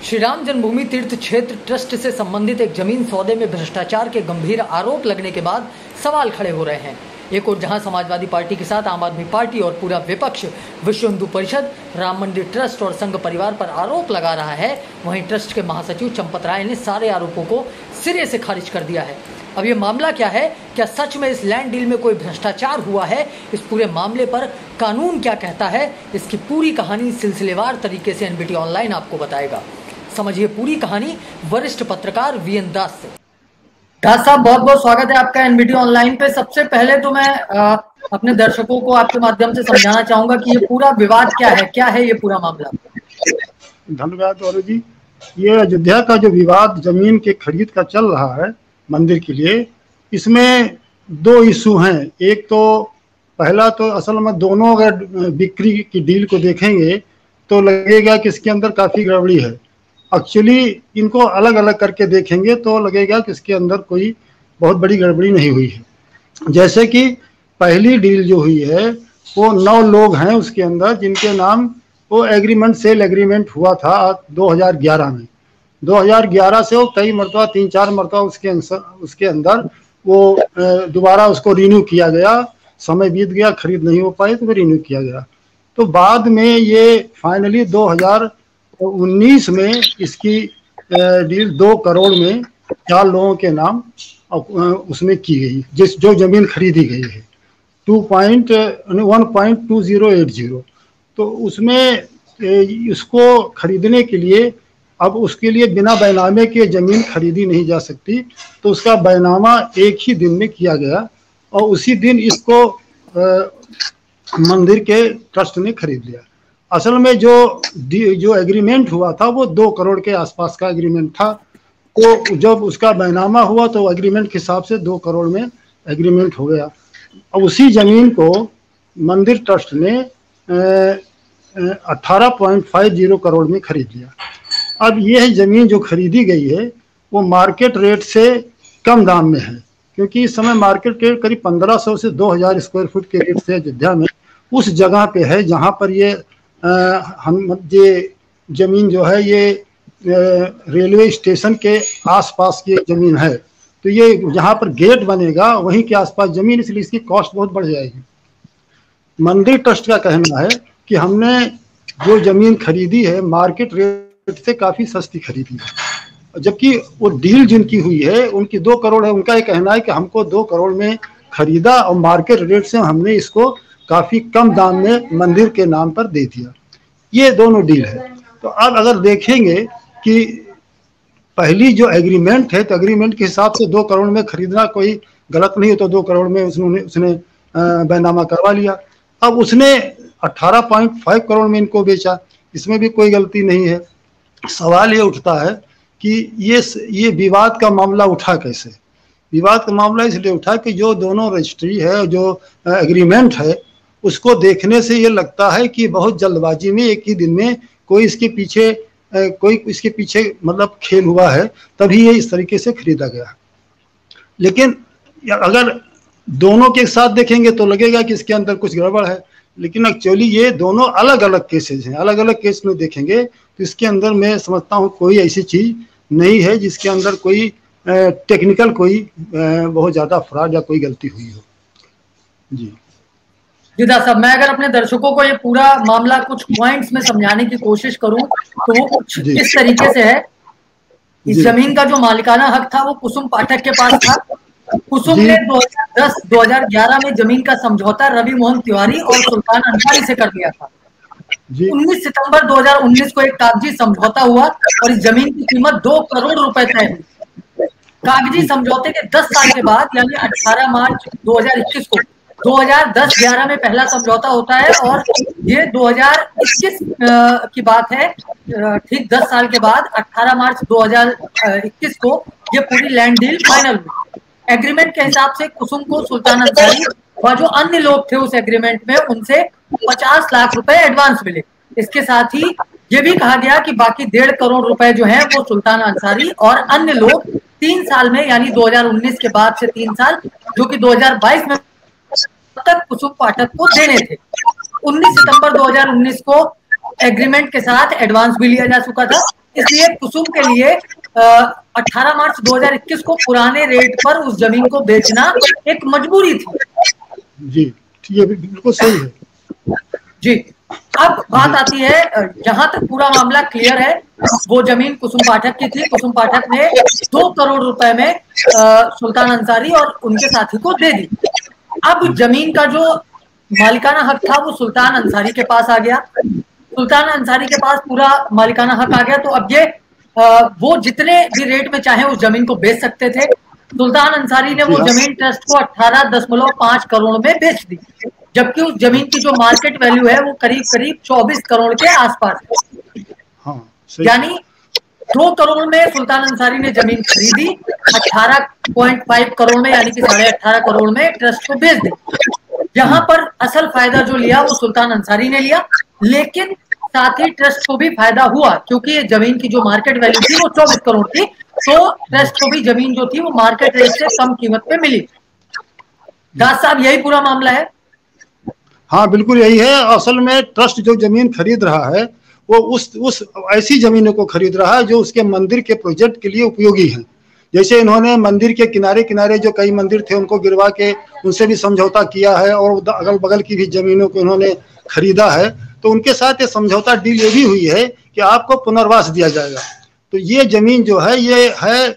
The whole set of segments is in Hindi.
श्री राम जन्मभूमि तीर्थ क्षेत्र ट्रस्ट से संबंधित एक जमीन सौदे में भ्रष्टाचार के गंभीर आरोप लगने के बाद सवाल खड़े हो रहे हैं। एक और जहां समाजवादी पार्टी के साथ आम आदमी पार्टी और पूरा विपक्ष विश्व हिंदू परिषद, राम मंदिर ट्रस्ट और संघ परिवार पर आरोप लगा रहा है, वहीं ट्रस्ट के महासचिव चंपत राय ने सारे आरोपों को सिरे से खारिज कर दिया है। अब ये मामला क्या है? क्या सच में इस लैंड डील में कोई भ्रष्टाचार हुआ है? इस पूरे मामले पर कानून क्या कहता है? इसकी पूरी कहानी सिलसिलेवार तरीके से एनबीटी ऑनलाइन आपको बताएगा। समझिए पूरी कहानी वरिष्ठ पत्रकार वीएन दास से। दास साहब, बहुत बहुत स्वागत है आपका एनबीटी ऑनलाइन पे। सबसे पहले तो मैं अपने दर्शकों को आपके माध्यम से समझाना चाहूंगा कि ये पूरा विवाद क्या है ये पूरा मामला। धन्यवाद गौरव जी। ये अयोध्या का जो विवाद जमीन के खरीद का चल रहा है मंदिर के लिए, इसमें दो इशू हैं। एक तो पहला तो असल में दोनों अगर बिक्री की डील को देखेंगे तो लगेगा कि इसके अंदर काफ़ी गड़बड़ी है। एक्चुअली इनको अलग अलग करके देखेंगे तो लगेगा कि इसके अंदर कोई बहुत बड़ी गड़बड़ी नहीं हुई है। जैसे कि पहली डील जो हुई है वो 9 लोग हैं उसके अंदर, जिनके नाम वो एग्रीमेंट सेल एग्रीमेंट हुआ था 2011 में। 2011 से वो कई मरतबा 3-4 मरतबा उसके अंदर वो दोबारा उसको रिन्यू किया गया। समय बीत गया, खरीद नहीं हो पाई तो फिर रिन्यू किया गया। तो बाद में ये फाइनली 2019 में इसकी डील 2 करोड़ में 4 लोगों के नाम उसमें की गई, जो जमीन खरीदी गई है 1.2080। तो उसमें इसको खरीदने के लिए अब उसके लिए बिना बैनामे के जमीन खरीदी नहीं जा सकती, तो उसका बैनामा एक ही दिन में किया गया और उसी दिन इसको मंदिर के ट्रस्ट ने खरीद लिया। असल में जो एग्रीमेंट हुआ था वो 2 करोड़ के आसपास का एग्रीमेंट था। तो जब उसका बैनामा हुआ तो एग्रीमेंट के हिसाब से 2 करोड़ में एग्रीमेंट हो गया। अब उसी जमीन को मंदिर ट्रस्ट ने 18.50 करोड़ में खरीद लिया। अब यह जमीन जो खरीदी गई है वो मार्केट रेट से कम दाम में है, क्योंकि इस समय मार्केट रेट करीब 1500 से 2000 स्क्वायर फुट के रेट से अयोध्या में उस जगह पे है जहां पर ये जमीन जो है ये रेलवे स्टेशन के आसपास की जमीन है। तो ये जहां पर गेट बनेगा वहीं के आसपास जमीन, इसलिए इसकी कॉस्ट बहुत बढ़ जाएगी। मंदिर ट्रस्ट का कहना है कि हमने जो जमीन खरीदी है मार्केट रेट से काफ़ी सस्ती खरीदी है, जबकि वो डील जिनकी हुई है उनकी 2 करोड़ है। उनका ये कहना है कि हमको 2 करोड़ में खरीदा और मार्केट रेट से हमने इसको काफ़ी कम दाम में मंदिर के नाम पर दे दिया। ये दोनों डील है। तो अब अगर देखेंगे कि पहली जो एग्रीमेंट है तो एग्रीमेंट के हिसाब से 2 करोड़ में खरीदना कोई गलत नहीं है, तो 2 करोड़ में उसने बैनामा करवा लिया। अब उसने 18.5 करोड़ में इनको बेचा, इसमें भी कोई गलती नहीं है। सवाल ये उठता है कि ये विवाद का मामला उठा कैसे? विवाद का मामला इसलिए उठा कि जो दोनों रजिस्ट्री है, जो एग्रीमेंट है, उसको देखने से ये लगता है कि बहुत जल्दबाजी में एक ही दिन में कोई इसके पीछे मतलब खेल हुआ है, तभी ये इस तरीके से खरीदा गया। लेकिन अगर दोनों के साथ देखेंगे तो लगेगा कि इसके अंदर कुछ गड़बड़ है, लेकिन एक्चुअली ये दोनों अलग अलग केसेस हैं। अलग अलग केस में देखेंगे तो इसके अंदर मैं समझता हूँ कोई ऐसी चीज नहीं है जिसके अंदर कोई टेक्निकल कोई बहुत ज्यादा फ्रॉड या कोई गलती हुई हो। जी दास साहब, मैं अगर अपने दर्शकों को ये पूरा मामला कुछ पॉइंट्स में समझाने की कोशिश करूं तो वो कुछ इस तरीके से है। इस जमीन का जो मालिकाना हक था वो कुसुम पाठक के पास था। कुसुम ने 2010-2011 में जमीन का समझौता रवि मोहन तिवारी और सुल्तान अंसारी से कर दिया था। 19 सितंबर 2019 को एक कागजी समझौता हुआ और इस जमीन की कीमत 2 करोड़ रुपए तय हुई। कागजी समझौते के 10 साल के बाद यानी 18 मार्च 2021 को 2010-11 में पहला समझौता होता है और ये 2021 की बात है। ठीक 10 साल के बाद 18 मार्च 2021 को ये पूरी लैंड डील फाइनल हुई। एग्रीमेंट के हिसाब से कुसुम को सुल्तान अंसारी और जो अन्य लोग थे उस एग्रीमेंट में उनसे 50 लाख रुपए एडवांस मिले। इसके साथ ही ये भी कहा गया कि बाकी 1.5 करोड़ रुपए जो है वो सुल्तान अंसारी और अन्य लोग 3 साल में यानी 2019 के बाद से 3 साल जो कि 2022 में तक कुसुम पाठक को देने थे। 19 सितंबर 2019 को एग्रीमेंट के साथ एडवांस भी लिया जा चुका था इसलिए कुसुम के लिए 18 मार्च 2021 को पुराने रेट पर उस जमीन को बेचना एक मजबूरी थी। जी, ये बिल्कुल सही है जी। अब बात आती है, जहां तक पूरा मामला क्लियर है, वो जमीन कुसुम पाठक की थी। कुसुम पाठक ने 2 करोड़ रुपए में सुल्तान अंसारी और उनके साथी को दे दी। अब जमीन का जो मालिकाना हक था वो सुल्तान अंसारी के पास आ गया। सुल्तान अंसारी के पास पूरा मालिकाना हक आ गया, तो अब ये वो जितने भी रेट में चाहे उस जमीन को बेच सकते थे। सुल्तान अंसारी ने वो जमीन ट्रस्ट को 18.5 करोड़ में बेच दी, जबकि उस जमीन की जो मार्केट वैल्यू है वो करीब करीब 24 करोड़ के आसपास है। हाँ, यानी 2 करोड़ में सुल्तान अंसारी ने जमीन खरीदी, 18.5 करोड़ में यानी कि 18.5 करोड़ में ट्रस्ट को बेच दी। यहाँ पर असल फायदा जो लिया वो सुल्तान अंसारी ने लिया, लेकिन साथ ही ट्रस्ट को भी फायदा हुआ, क्योंकि ये जमीन की जो मार्केट वैल्यू थी वो 24 करोड़ थी, तो ट्रस्ट को भी जमीन जो थी वो मार्केट रेट से कम कीमत पे मिली। दास साहब, यही पूरा मामला है? हाँ, बिल्कुल यही है। असल में ट्रस्ट जो जमीन खरीद रहा है वो उस ऐसी जमीनों को खरीद रहा है जो उसके मंदिर के प्रोजेक्ट के लिए उपयोगी हैं। जैसे इन्होंने मंदिर के किनारे किनारे जो कई मंदिर थे उनको गिरवा के उनसे भी समझौता किया है, और अगल बगल की भी जमीनों को इन्होंने खरीदा है। तो उनके साथ ये समझौता डील ये भी हुई है कि आपको पुनर्वास दिया जाएगा। तो ये जमीन जो है ये है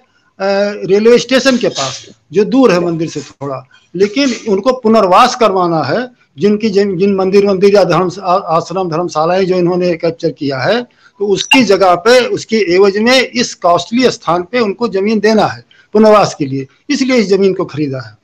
रेलवे स्टेशन के पास, जो दूर है मंदिर से थोड़ा, लेकिन उनको पुनर्वास करवाना है। जिन मंदिर या आश्रम धर्मशालाएं जो इन्होंने कैप्चर किया है, तो उसकी जगह पे उसके एवज में इस कॉस्टली स्थान पे उनको जमीन देना है पुनर्वास के लिए, इसलिए इस जमीन को खरीदा है,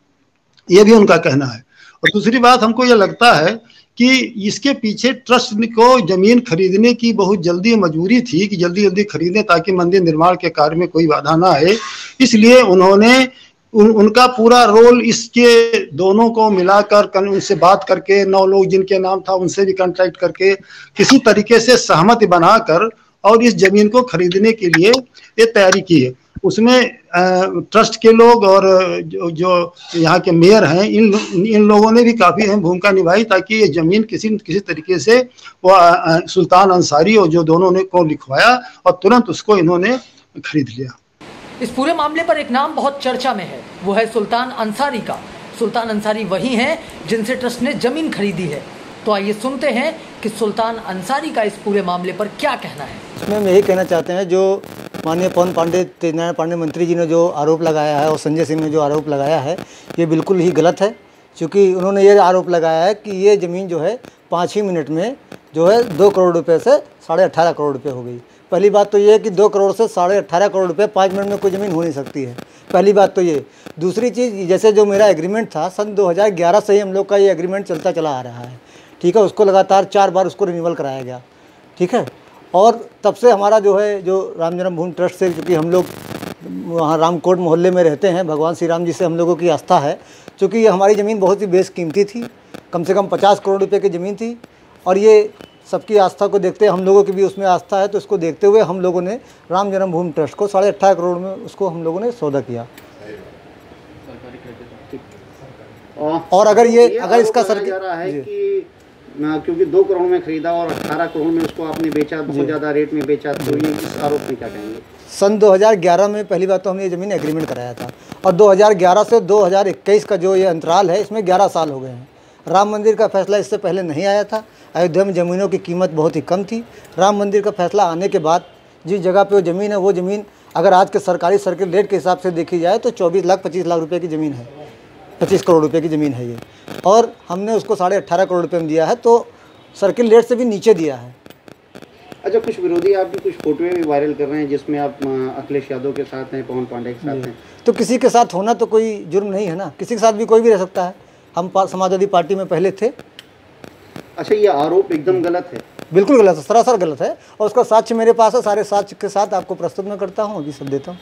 ये भी उनका कहना है। और दूसरी बात, हमको ये लगता है कि इसके पीछे ट्रस्ट को जमीन खरीदने की बहुत जल्दी मजबूरी थी कि जल्दी जल्दी खरीदें ताकि मंदिर निर्माण के कार्य में कोई बाधा ना आए। इसलिए उन्होंने उनका पूरा रोल इसके दोनों को मिलाकर उनसे बात करके 9 लोग जिनके नाम था उनसे भी कॉन्ट्रैक्ट करके किसी तरीके से सहमति बनाकर और इस जमीन को खरीदने के लिए ये तैयारी की है। उसमें ट्रस्ट के लोग और जो यहाँ के मेयर हैं, इन लोगों ने भी काफ़ी अहम भूमिका निभाई ताकि ये ज़मीन किसी तरीके से वो सुल्तान अंसारी और जो दोनों ने को लिखवाया और तुरंत उसको इन्होंने खरीद लिया। इस पूरे मामले पर एक नाम बहुत चर्चा में है, वो है सुल्तान अंसारी का। सुल्तान अंसारी वही हैं जिनसे ट्रस्ट ने जमीन खरीदी है। तो आइए सुनते हैं कि सुल्तान अंसारी का इस पूरे मामले पर क्या कहना है। इसमें हम यही कहना चाहते हैं, जो माननीय पवन पांडे तेजनारायण पांडे मंत्री जी ने जो आरोप लगाया है और संजय सिंह ने जो आरोप लगाया है, ये बिल्कुल ही गलत है। क्योंकि उन्होंने ये आरोप लगाया है कि ये ज़मीन जो है 5 ही मिनट में जो है 2 करोड़ रुपये से 18.5 करोड़ रुपये हो गई। पहली बात तो ये है कि 2 करोड़ से 18.5 करोड़ रुपये 5 मिनट में कोई ज़मीन हो नहीं सकती है, पहली बात तो ये। दूसरी चीज़, जैसे जो मेरा एग्रीमेंट था सन 2011 से ही हम लोग का ये एग्रीमेंट चलता चला आ रहा है, ठीक है। उसको लगातार 4 बार उसको रिन्यूअल कराया गया, ठीक है। और तब से हमारा जो है जो राम जन्मभूमि ट्रस्ट से, क्योंकि हम लोग वहाँ रामकोट मोहल्ले में रहते हैं, भगवान श्री राम जी से हम लोगों की आस्था है। चूँकि ये हमारी ज़मीन बहुत ही बेशकीमती थी, कम से कम 50 करोड़ रुपये की ज़मीन थी, और ये सबकी आस्था को देखते हम लोगों की भी उसमें आस्था है, तो इसको देखते हुए हम लोगों ने राम जन्मभूमि ट्रस्ट को 18.5 करोड़ में उसको हम लोगों ने सौदा किया। और अगर इसका क्योंकि 2 करोड़ में खरीदा और 18 करोड़ में उसको आपने बेचा, बहुत ज़्यादा रेट में बेचा, तो ये इस आरोप में क्या कहेंगे? सन 2011 में पहली बात तो हमने ये ज़मीन एग्रीमेंट कराया था, और 2011 से 2021 का जो ये अंतराल है, इसमें 11 साल हो गए हैं। राम मंदिर का फैसला इससे पहले नहीं आया था। अयोध्या में ज़मीनों की कीमत बहुत ही कम थी। राम मंदिर का फैसला आने के बाद जिस जगह पे वो ज़मीन है, वो ज़मीन अगर आज के सरकारी सर्किल रेट के हिसाब से देखी जाए तो 24-25 लाख रुपये की ज़मीन है, 25 करोड़ रुपये की ज़मीन है ये, और हमने उसको 18.5 करोड़ रुपये में दिया है, तो सर्किल रेट से भी नीचे दिया है। अच्छा, कुछ विरोधी आपकी कुछ फोटोएं भी वायरल कर रहे हैं जिसमें आप अखिलेश यादव के साथ हैं, पवन पांडे के साथ हैं। तो किसी के साथ होना तो कोई जुर्म नहीं है ना, किसी के साथ भी कोई भी रह सकता है। हम समाजवादी पार्टी में पहले थे। अच्छा, ये आरोप एकदम गलत है? बिल्कुल गलत है, सरासर गलत है, और उसका साक्ष्य मेरे पास है। सारे साक्ष्य के साथ आपको प्रस्तुत मैं करता हूँ, अभी सब देता हूँ।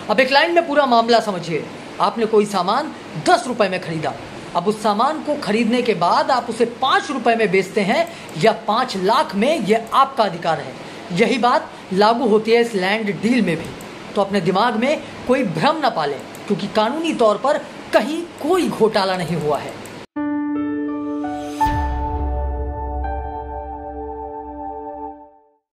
अब एक लाइन में पूरा मामला समझिए। आपने कोई सामान 10 रुपए में खरीदा, अब उस सामान को खरीदने के बाद आप उसे 5 रुपए में बेचते हैं या 5 लाख में, यह आपका अधिकार है। यही बात लागू होती है इस लैंड डील में भी। तो अपने दिमाग में कोई भ्रम न पालें, क्योंकि कानूनी तौर पर कहीं कोई घोटाला नहीं हुआ है।